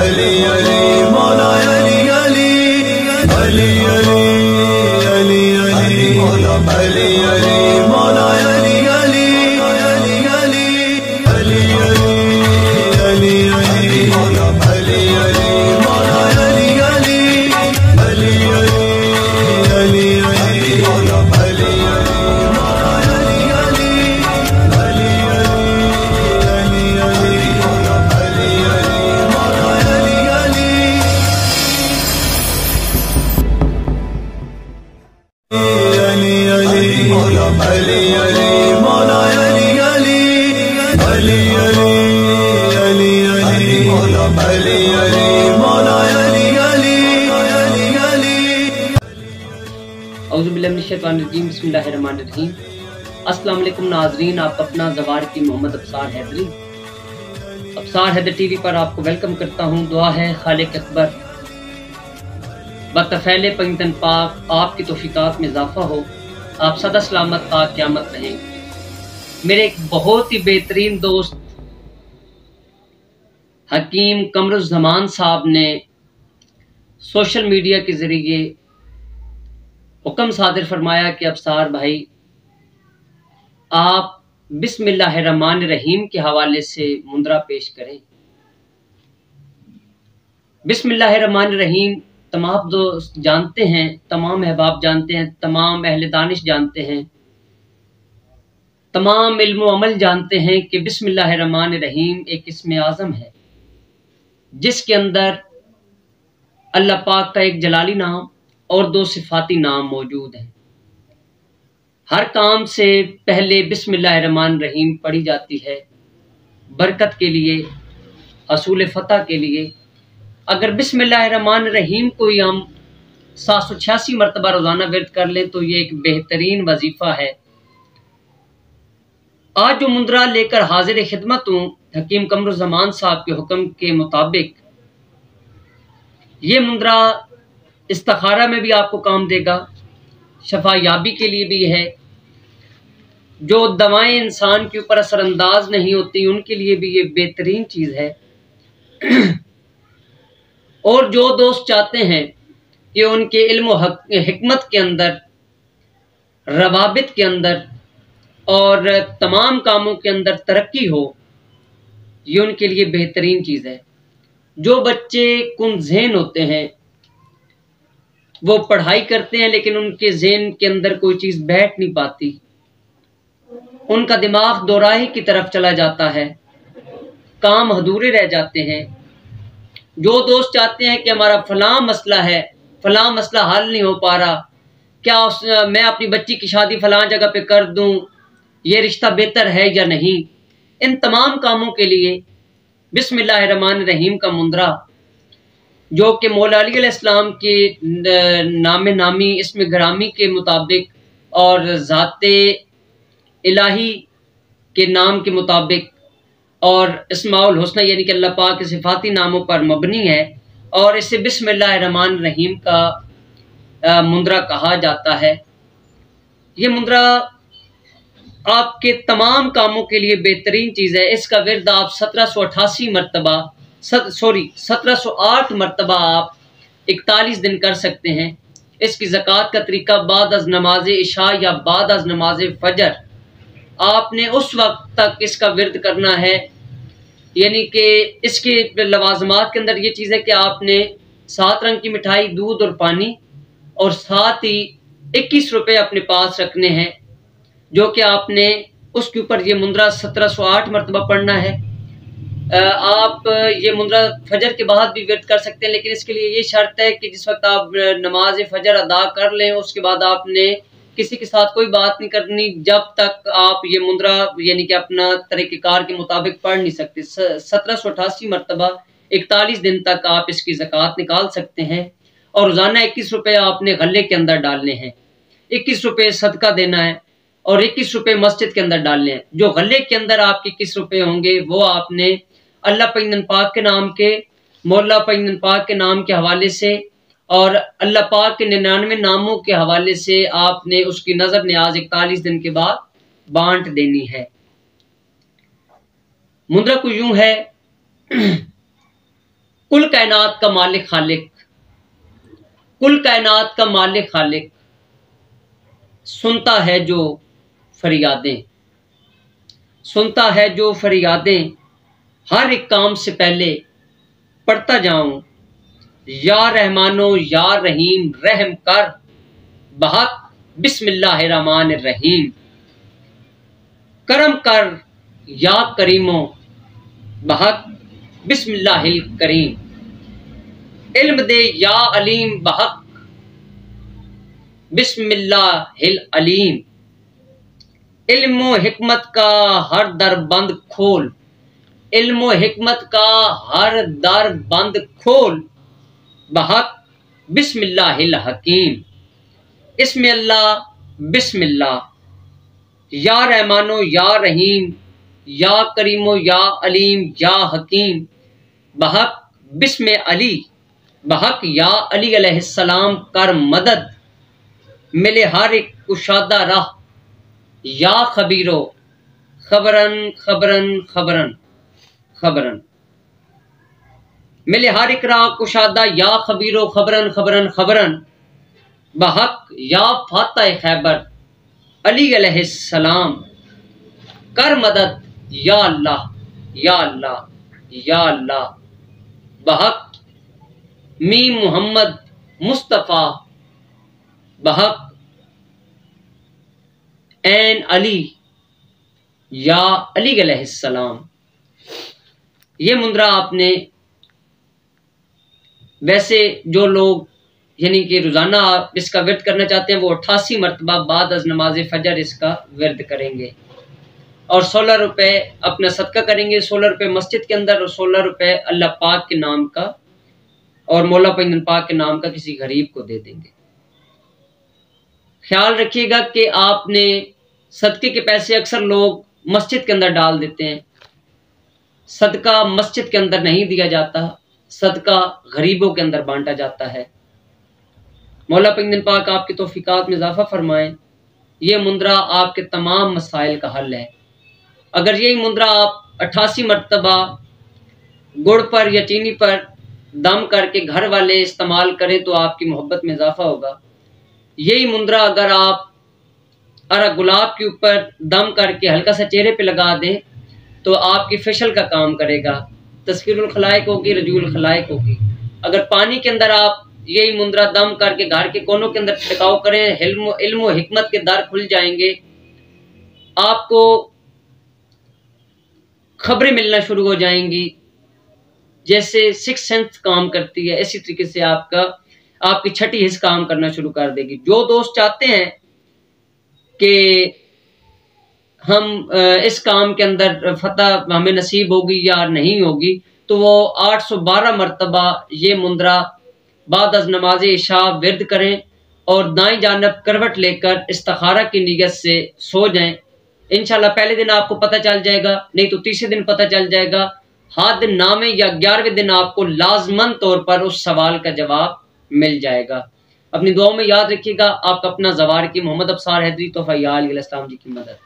अली अली मौला अली अली अली अली अली अली मौला अली अली मौला अली अली अली अली अली अली अली अली मौला अली अली मौला अली अली अली अली अली अली मौला अली अली मौला अली अली अली अली अली मौला अली अली मौला अली अली अली अली मौला अली अली मौला अली अली अली अली अली अली मौला अली अली मौला अली अली अली अली औज़ु बिल्लाहि मिनश शैतानिर रजीम बिस्मिल्लाहिर्रहमानिर रहीम। अस्सलाम वालेकुम नाज़रीन, आप अपना ज़वार की मोहम्मद अब्सार हैदरी अब्सार हैदर टीवी पर आपको वेलकम करता हूँ। दुआ है खालिक अकबर बतफ़ैल पंजतन पाक आपकी तौफ़ीक़ात में इजाफ़ा हो, आप सदा सलामत ता क़यामत रहें। मेरे एक बहुत ही बेहतरीन दोस्त हकीम कमरुज़्ज़मान साहब ने सोशल मीडिया के ज़रिए हुक्म सादिर फरमाया कि अब्सार भाई, आप बिस्मिल्लाहिर्रहमानिर्रहीम के हवाले से मुंदरा पेश करें। बिस्मिल्लाहिर्रहमानिर्रहीम तमाम दोस्त जानते हैं, तमाम अहबाब जानते हैं, तमाम अहले दानिश जानते हैं, तमाम इल्म व अमल जानते हैं कि बिस्मिल्लाहिर्रहमानिर्रहीम एक इस्म आज़म है जिसके अंदर अल्लाह पाक का एक जलाली नाम और दो सिफाती नाम मौजूद हैं। हर काम से पहले बिस्मिल्लाहिर्रहमानिर्रहीम पढ़ी जाती है बरकत के लिए, हसूल फतह के लिए। अगर बिस्मिल्लाहिर्रहमानिर्रहीम को ही हम 786 मरतबा रोज़ाना विर्द कर लें तो ये एक बेहतरीन वजीफ़ा है। आज जो मुंदरा लेकर हाजिर खिदमत हूँ, हकीम कमरुज़्ज़मान साहब के हुक्म के मुताबिक ये मुंदरा इस्तिखारा में भी आपको काम देगा, शफा याबी के लिए भी है। जो दवाएं इंसान के ऊपर असरअंदाज नहीं होती उनके लिए भी ये बेहतरीन चीज़ है। और जो दोस्त चाहते हैं कि उनके इल्म व हिकमत के अंदर, रवाबित के अंदर और तमाम कामों के अंदर तरक्की हो, ये उनके लिए बेहतरीन चीज़ है। जो बच्चे कुन ज़हन होते हैं, वो पढ़ाई करते हैं लेकिन उनके ज़हन के अंदर कोई चीज़ बैठ नहीं पाती, उनका दिमाग दोराही की तरफ चला जाता है, काम अधूरे रह जाते हैं। जो दोस्त चाहते हैं कि हमारा फ़लाँ मसला है, फ़लाँ मसला हल नहीं हो पा रहा, क्या मैं अपनी बच्ची की शादी फ़लाँ जगह पे कर दूं, ये रिश्ता बेहतर है या नहीं, इन तमाम कामों के लिए बिस्मिल्लाहिर्रहमानिर्रहीम का मुंदरा, जो कि मौला अली अलैहिस्सलाम के नामे नामी इसमें ग्रामी के मुताबिक और ज़ाते इलाही के नाम के मुताबिक और इस्माउल हुस्ना यानी कि अल्लाह पाक के सिफाती नामों पर मबनी है, और इसे बिस्मिल्लाहिर्रहमानिर्रहीम का मुंदरा कहा जाता है। ये मुंदरा आपके तमाम कामों के लिए बेहतरीन चीज़ है। इसका विर्द आप 1708 मरतबा आप 41 दिन कर सकते हैं। इसकी ज़कात का तरीका बाद अज़ नमाज इशा या बाद अज़ नमाज फजर आपने उस वक्त तक इसका विर्द करना है। यानी कि इसके लवाजमात के अंदर ये चीज़ है कि आपने 7 रंग की मिठाई, दूध और पानी, और साथ ही 21 रुपये अपने पास रखने हैं, जो कि आपने उसके ऊपर ये मुंदरा 1708 मरतबा पढ़ना है। आप ये मुंदरा फजर के बाद भी विर्द कर सकते हैं, लेकिन इसके लिए ये शर्त है कि जिस वक्त आप नमाज फजर अदा कर लें उसके बाद आपने किसी के साथ कोई बात नहीं करनी जब तक आप ये मुंदरा यानी कि अपना तरीक़ेकार के मुताबिक पढ़ नहीं सकते। 1788 मरतबा 41 दिन तक आप इसकी ज़कात निकाल सकते हैं, और रोज़ाना 21 रुपये आपने गले के अंदर डालने हैं। 21 रुपये सदका देना है और 21 रुपये मस्जिद के अंदर डालने हैं। जो गले के अंदर आपके 21 रुपये होंगे वो आपने अल्लाह पंजतन पाक के नाम के, मौला पंजतन पाक के नाम के हवाले से और अल्लाह पाक के 99 नामों के हवाले से आपने उसकी नजर न्याज 41 दिन के बाद बांट देनी है। मुद्रा को यूं है कुल कायनात का मालिक खालिक, कुल कायनात का मालिक खालिक सुनता है जो फरियादें, सुनता है जो फरियादें, हर एक काम से पहले पढ़ता जाऊं, या रहमानो या रहीम रहम कर बहक बिस्मिल्लाहिर्रहमानिर्रहीम, करम कर या करीमो बहक बिस्मिल्लाहिल करीम, इल्म दे या अलीम बहक बिस्मिल्लाहिल अलीम, इल्म हिकमत का हर दर बंद खोल, इल्म हिकमत का हर दर बंद खोल बहक बिस्मिल्लाहिल हकीम, इसमें अल्लाह बिस्मिल्लाह, या रहमानो या रहीम या करीमो या अलीम या हकीम बहक बिस्म अली, बहक या अली अलैहिस्सलाम कर मदद, मिले हर एक कुशादा राह, या खबीरो खबरन खबरन खबरन खबरन, मिले हर एक राह कुशादा, या खबीरो खबरन खबरन खबरन बहक या फातह खैबर अली अलैहिस्सलाम कर मदद, या अल्लाह या अल्लाह या अल्लाह बहक मी मुहम्मद मुस्तफ़ा बहक एन अली या अली अलैहिस्सलाम। ये मुंद्रा आपने, वैसे जो लोग यानी कि रोज़ाना आप इसका विर्द करना चाहते हैं वो 88 मरतबा बाद अज़ नमाज फजर इसका विर्द करेंगे और 16 रुपये अपना सदका करेंगे, 16 रुपये मस्जिद के अंदर और 16 रुपये अल्लाह पाक के नाम का और मौला पैगंबर पाक के नाम का किसी गरीब को दे देंगे। ख्याल रखिएगा कि आपने सदके के पैसे अक्सर लोग मस्जिद के अंदर डाल देते हैं, सदका मस्जिद के अंदर नहीं दिया जाता, सदका गरीबों के अंदर बांटा जाता है। मौला पैगंबर पाक आपकी तौफीकात में इजाफा फरमाएं। ये मुंद्रा आपके तमाम मसाइल का हल है। अगर यही मुंद्रा आप 88 मरतबा गुड़ पर या चीनी पर दम करके घर वाले इस्तेमाल करें तो आपकी मोहब्बत में इजाफा होगा। यही मुंद्रा अगर आप अरा गुलाब के ऊपर दम करके हल्का सा चेहरे पे लगा दें तो आपकी फेशल का काम करेगा, तस्कीरुल खलाइक होगी, रजूल खलाइक होगी। अगर पानी के अंदर आप यही मुंद्रा दम करके घर के कोनों के अंदर टिकाव करें, इल्म हिकमत के दर खुल जाएंगे, आपको खबरें मिलना शुरू हो जाएंगी। जैसे सिक्स सेंस काम करती है इसी तरीके से आपकी छठी हिस्स काम करना शुरू कर देगी। जो दोस्त चाहते हैं कि हम इस काम के अंदर फतह हमें नसीब होगी या नहीं होगी तो वो 812 मरतबा ये मुंद्रा बाद अज़ नमाज इशा विर्द करें और दाएं जानब करवट लेकर इस्तिखारा की नियत से सो जाएं। इंशाल्लाह पहले दिन आपको पता चल जाएगा, नहीं तो तीसरे दिन पता चल जाएगा। हाथ नामे या 11वें दिन आपको लाजमन तौर पर उस सवाल का जवाब मिल जाएगा। अपनी दुआओं में याद रखिएगा। आपका अपना ज़वार की मोहम्मद अफसार हैदरी तोहफा या अली अलैहिस्सलाम जी की मदद।